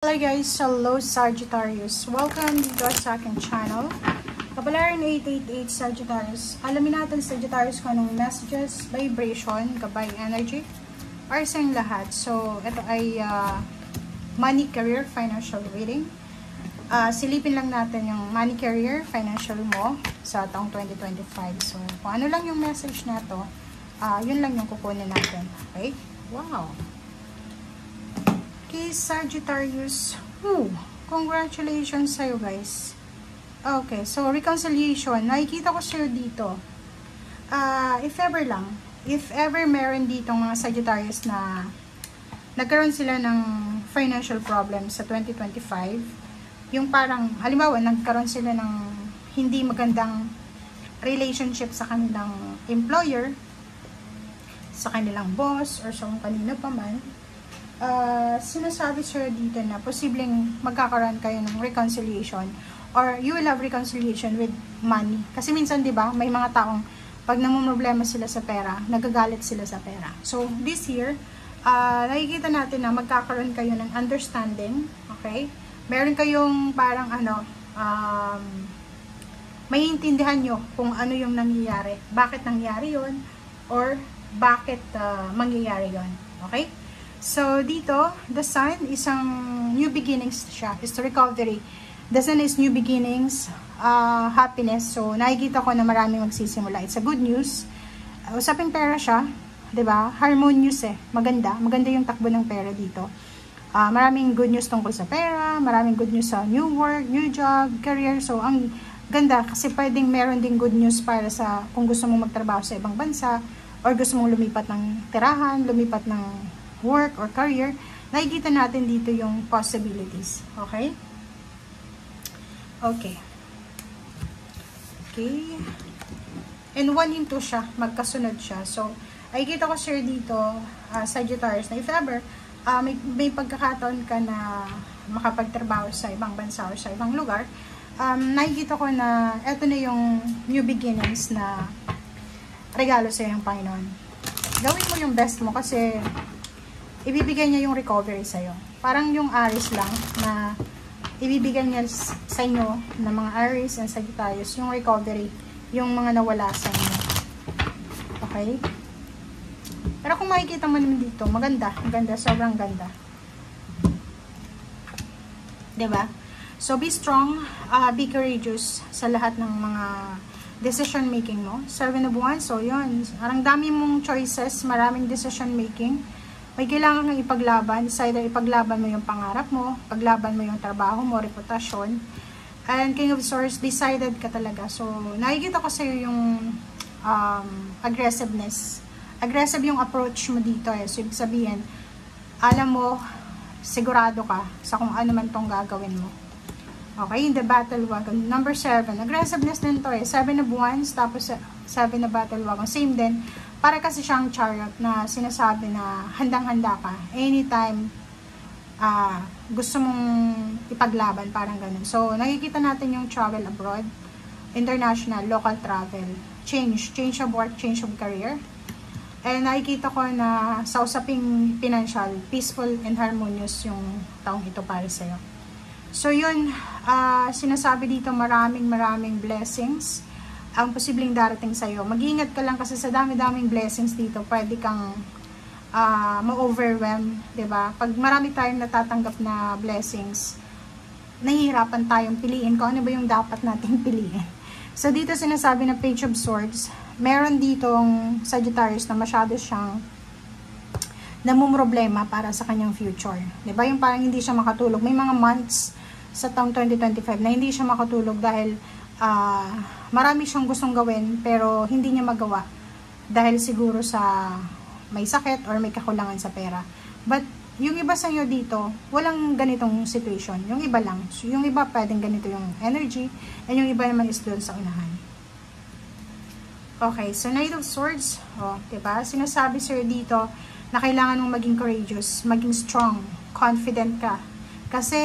Hello guys, hello Sagittarius. Welcome dito sa aking channel. Kapalaran 888 Sagittarius. Alamin natin Sagittarius kung anong messages, vibration, gabay, energy, or sa inyong lahat. So, ito ay money, career, financial reading. Silipin lang natin yung money, career, financial mo sa taong 2025. So, kung ano lang yung message na to, yun lang yung kukunin natin. Okay? Wow! Okay, Sagittarius. Congratulations sa'yo, guys. Okay, so reconciliation. Nakikita ko sa'yo dito. If ever meron ditong mga Sagittarius na nagkaroon sila ng financial problem sa 2025, yung parang, halimbawa, nagkaroon sila ng hindi magandang relationship sa kanilang employer, sa kanilang boss, or sa kung kanino pa man, sinasabi sir dito na posibleng magkakaroon kayo ng reconciliation or you will have reconciliation with money. Kasi minsan, di ba, may mga taong pag namumroblema sila sa pera, nagagalit sila sa pera. So, this year, nakikita natin na magkakaroon kayo ng understanding, okay? Meron kayong parang maiintindihan nyo kung ano yung nangyayari, bakit nangyayari yon or bakit mangyayari yon, okay? So, dito, the sun, isang new beginnings siya. Is recovery. The sun is new beginnings, happiness. So, nakikita ko na maraming magsisimula. It's a good news. Usaping pera siya. 'Di ba? Harmonious eh. Maganda. Maganda yung takbo ng pera dito. Maraming good news tungkol sa pera. Maraming good news sa new work, new job, career. So, ang ganda. Kasi pwedeng meron ding good news para sa kung gusto mong magtrabaho sa ibang bansa or gusto mong lumipat ng tirahan, lumipat ng work or career, nakikita natin dito yung possibilities. Okay? Okay. Okay. And 1 into siya, magkasunod siya. So, nakikita ko sir dito, Sagittarius, na if ever, may pagkakataon ka na makapagtrabaho sa ibang bansa or sa ibang lugar, nakikita ko na eto na yung new beginnings na regalo sa'yo ng Panginoon. Gawin mo yung best mo kasi ibibigay niya yung recovery sa'yo. Parang yung Aries lang na ibibigay niya sa inyo ng mga Aries and Sagittarius yung recovery, yung mga nawala sa inyo. Okay? Pero kung makikita mo naman dito, maganda, sobrang ganda. Diba? So, be strong, be courageous sa lahat ng mga decision making mo. 7 of Wands, so yun. Parang dami mong choices, maraming decision making. May kailangan kang ipaglaban. Either ipaglaban mo yung pangarap mo, paglaban mo yung trabaho mo, reputasyon. And King of Swords, decided ka talaga. So, nakikita ko sa'yo yung aggressiveness. Aggressive yung approach mo dito eh. So, ibig sabihin, alam mo, sigurado ka sa kung ano man tong gagawin mo. Okay, in the battle wagon. Number 7, aggressiveness din to eh. 7 of Wands, tapos 7 na battle wagon. Same din. Para kasi siyang chariot na sinasabi na handang-handa ka. Anytime gusto mong ipaglaban, parang ganun. So, nakikita natin yung travel abroad, international, local travel, change of work, change of career. And nakikita ko na sa usaping financial, peaceful and harmonious yung taong ito para sa'yo. So, yun, sinasabi dito maraming blessings ang posibleng darating sa'yo. Mag-iingat ka lang kasi sa dami-daming blessings dito, pwede kang ma-overwhelm, diba? Pag marami tayong natatanggap na blessings, nahihirapan tayong piliin kung ano ba yung dapat nating piliin. So, dito sinasabi na Page of Swords, meron ditong Sagittarius na masyado siyang namumroblema para sa kanyang future. Diba? Yung parang hindi siya makatulog. May mga months sa taong 2025 na hindi siya makatulog dahil marami siyang gustong gawin pero hindi niya magawa dahil siguro sa may sakit or may kakulangan sa pera. But yung iba sa inyo dito, walang ganitong situation. Yung iba lang. So, yung iba pwedeng ganito yung energy and yung iba naman is doon sa unahan. Okay, so Knight of Swords, diba? Sinasabi sir dito na kailangan mong maging courageous, maging strong, confident ka. Kasi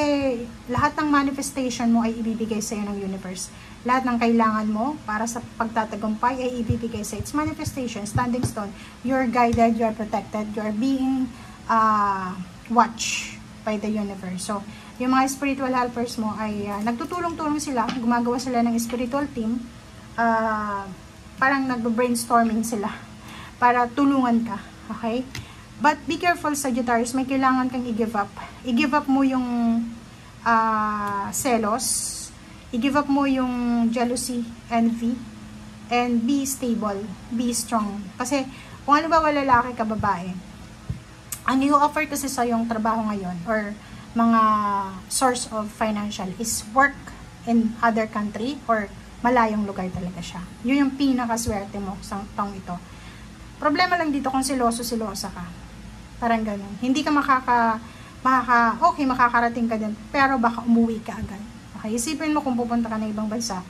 lahat ng manifestation mo ay ibibigay sa iyo ng universe. Lahat ng kailangan mo para sa pagtatagumpay ay ibibigay sa iyo. It's manifestation, standing stone. You're guided, you're protected, you're being watched by the universe. So, yung mga spiritual helpers mo ay nagtutulong-tulong sila, gumagawa sila ng spiritual team, parang nagbo-brainstorming sila para tulungan ka, okay? But be careful, Sagittarius, may kailangan kang i-give up. I-give up mo yung selos, i-give up mo yung jealousy, envy, and be stable, be strong. Kasi kung ano ba lalaki ka, babae, ang i-offer kasi sa yung trabaho ngayon or mga source of financial is work in other country or malayong lugar talaga siya. Yun yung pinakaswerte mo sa taong ito. Problema lang dito kung silosa ka. Parang ganun. Hindi ka makakarating ka din, pero baka umuwi ka agad. Okay, isipin mo kung pupunta ka na ibang bansa.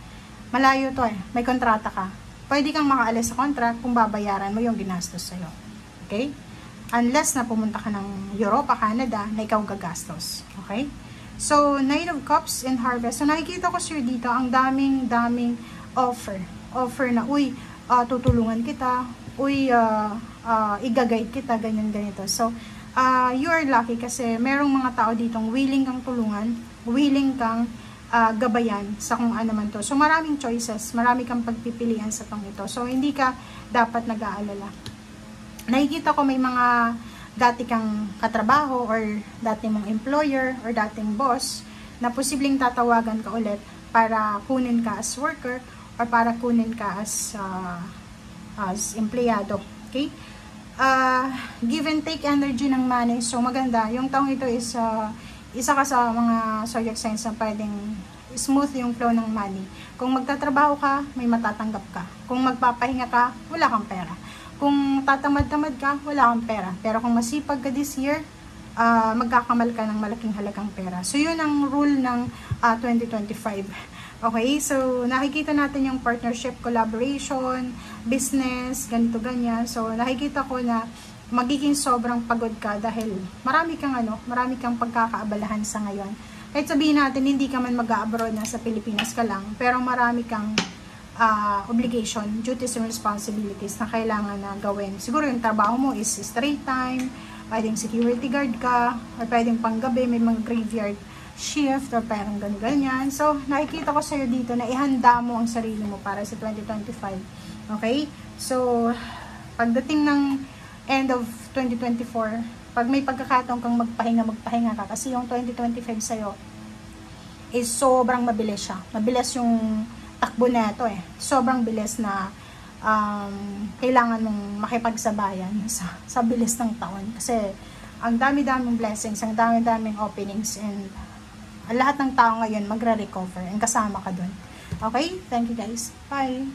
Malayo to may kontrata ka. Pwede kang makaalis sa contract kung babayaran mo yung ginastos sa'yo. Okay? Unless na pumunta ka ng Europa, Canada, na ikaw gagastos. Okay? So, Knight of Cups and Harvest. So, nakikita ko sir dito, ang daming offer. Offer na, tutulungan kita, i-guide kita, ganito. So, you are lucky kasi merong mga tao ditong willing kang tulungan, willing kang gabayan sa kung ano man to. So, maraming choices, marami kang pagpipilian sa tong ito. So, hindi ka dapat nag-aalala. Nakikita ko may mga dati kang katrabaho or dati mong employer or dating boss na posibleng tatawagan ka ulit para kunin ka as worker or para kunin ka as empleyado. Okay? Give and take energy ng money. So, maganda. Yung taong ito is isa ka sa mga zodiac signs na pwedeng smooth yung flow ng money. Kung magtatrabaho ka, may matatanggap ka. Kung magpapahinga ka, wala kang pera. Kung tatamad-tamad ka, wala kang pera. Pero kung masipag ka this year, magkakamal ka ng malaking halagang pera. So, yun ang rule ng 2025. Okay? So, nakikita natin yung partnership, collaboration, business, ganito, ganyan. So, nakikita ko na magiging sobrang pagod ka dahil marami kang pagkakaabalahan sa ngayon. Kahit sabihin natin, hindi ka man mag-abroad na sa Pilipinas ka lang, pero marami kang obligation, duties and responsibilities na kailangan na gawin. Siguro yung trabaho mo is straight time, pwedeng security guard ka, or pwedeng panggabi, may mga graveyard shift, or parang ganyan. So, nakikita ko sa'yo dito na ihanda mo ang sarili mo para sa 2025. Okay? So, pagdating ng end of 2024, pag may pagkakataon kang magpahinga ka, kasi yung 2025 sa'yo is sobrang mabilis siya. Mabilis yung takbo na ito Sobrang bilis na kailangan mong makipagsabayan sa bilis ng taon. Kasi ang dami-daming blessings, ang dami-daming openings, and lahat ng tao ngayon magre-recover and kasama ka dun. Okay? Thank you guys. Bye!